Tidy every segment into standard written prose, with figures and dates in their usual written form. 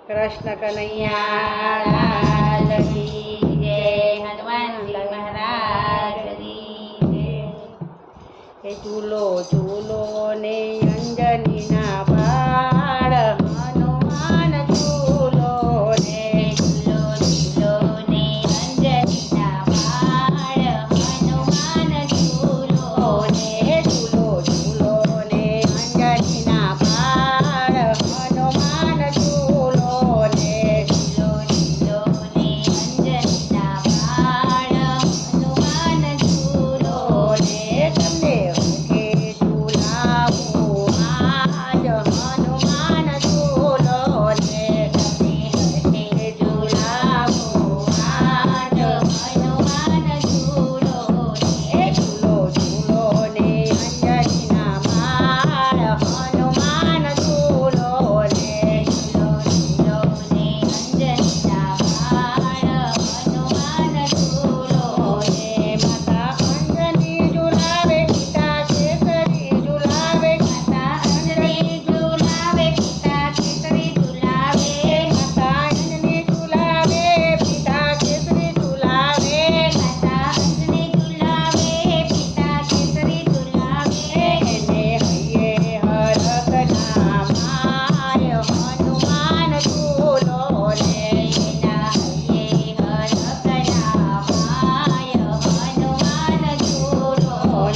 કૃષ્ણ કનૈયા લાલ કી જય. હનુમાનજી મહારાજની જય. એ ઝૂલો ઝૂલો ને અંજનીના બાળ હનુમાન ઝૂલો ને ઝૂલો ઝૂલો ને અંજનીના બાળ હનુમાન ઝૂલો ને ઝૂલો ઝૂલો ને અંજનીના બાળ હનુમાન ઝૂલો ને ઝૂલો ઝૂલો ને અંજનીના બાળ હનુમાન ઝૂલો ને તમને હરખે ઝૂલાવું આજ હનુમાન ઝૂલો ને તમને હરખે ઝૂલાવું આજ હનુમાન ઝૂલો એ ઝૂલો ઝૂલો ને અંજનીના બાળ હનુમાન ઝૂલો ને ઝૂલો ઝૂલો ને અંજનીના બાળ હનુમાન ઝૂલો ને માતા અંજની ઝૂલાવે પિતા કેસરી ઝૂલાવે માતા અંજની ઝૂલાવે પિતા કેસરી ઝૂલાવે માતા અંજની ઝૂલાવે પિતા કેસરી ઝૂલાવે માતા અંજની ઝૂલાવે પિતા કેસરી ઝૂલાવે એને હૈયે હરખના માય હનુમાન ઝૂલો ને એના હૈયે હરખના માય હનુમાન ઝૂલો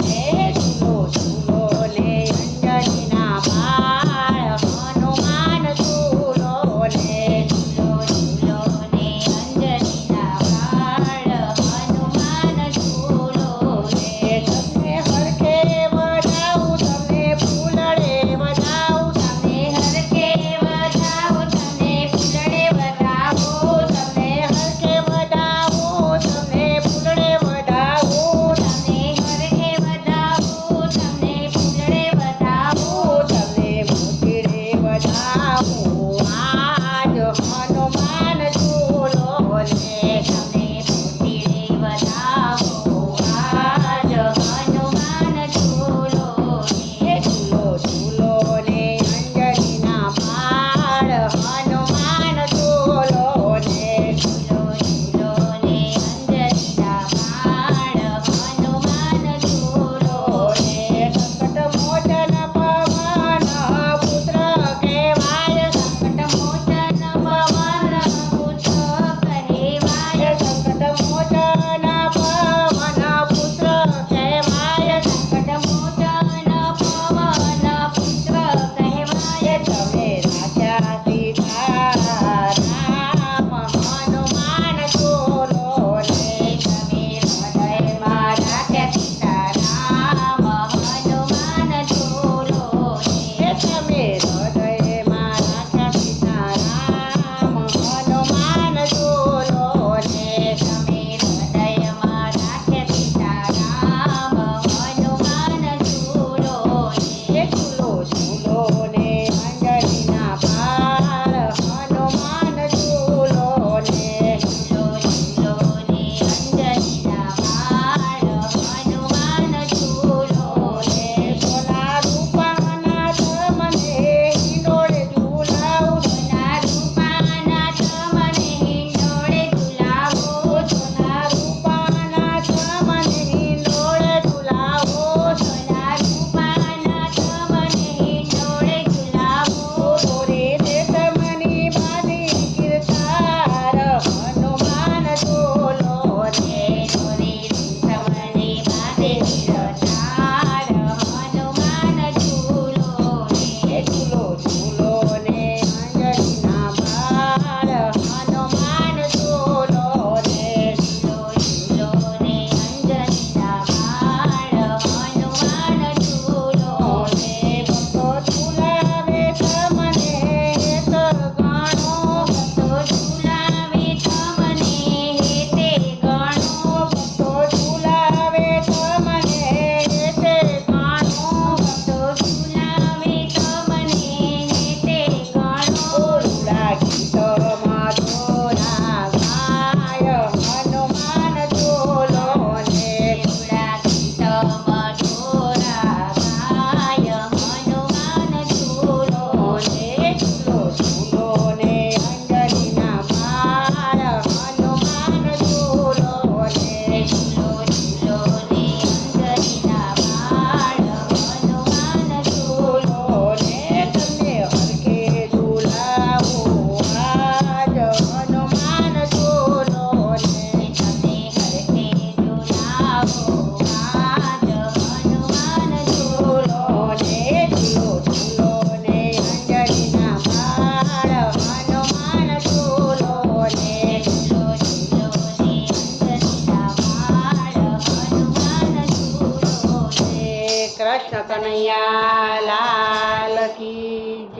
ને ઝૂલો ઝૂલો ને અંજનીના બાળ હનુમાન ઝૂલો ને ઝૂલો ઝૂલો ને અંજનીના બાળ હનુમાન ઝૂલો ને તમને હરખે વધાવું તમને ફૂલડે વધાવું તમને હરખે વધાવો તમને ફૂલડે વધાવો તમને હરખે વધાવું તમને ફૂલડે વધાવું તમને હરખે વધાવો તમને ફૂલડે વધાવો તમને મોતીડે વધાવું આજ હનુમાન ઝૂલો ને તમને મોતીડે વધાવો આજ હનુમાન ઝૂલો એ ઝૂલો ઝૂલો ને અંજનીના બાળ હનુમાન ઝૂલો ને ઝૂલો ઝૂલો ને અંજનીના બાળ હનુમાન ઝૂલો ને સંકટ મોચન પવન પુત્ર કહેવાય સંકટ મોચન કૃષ્ણ કનૈયા લાલ કી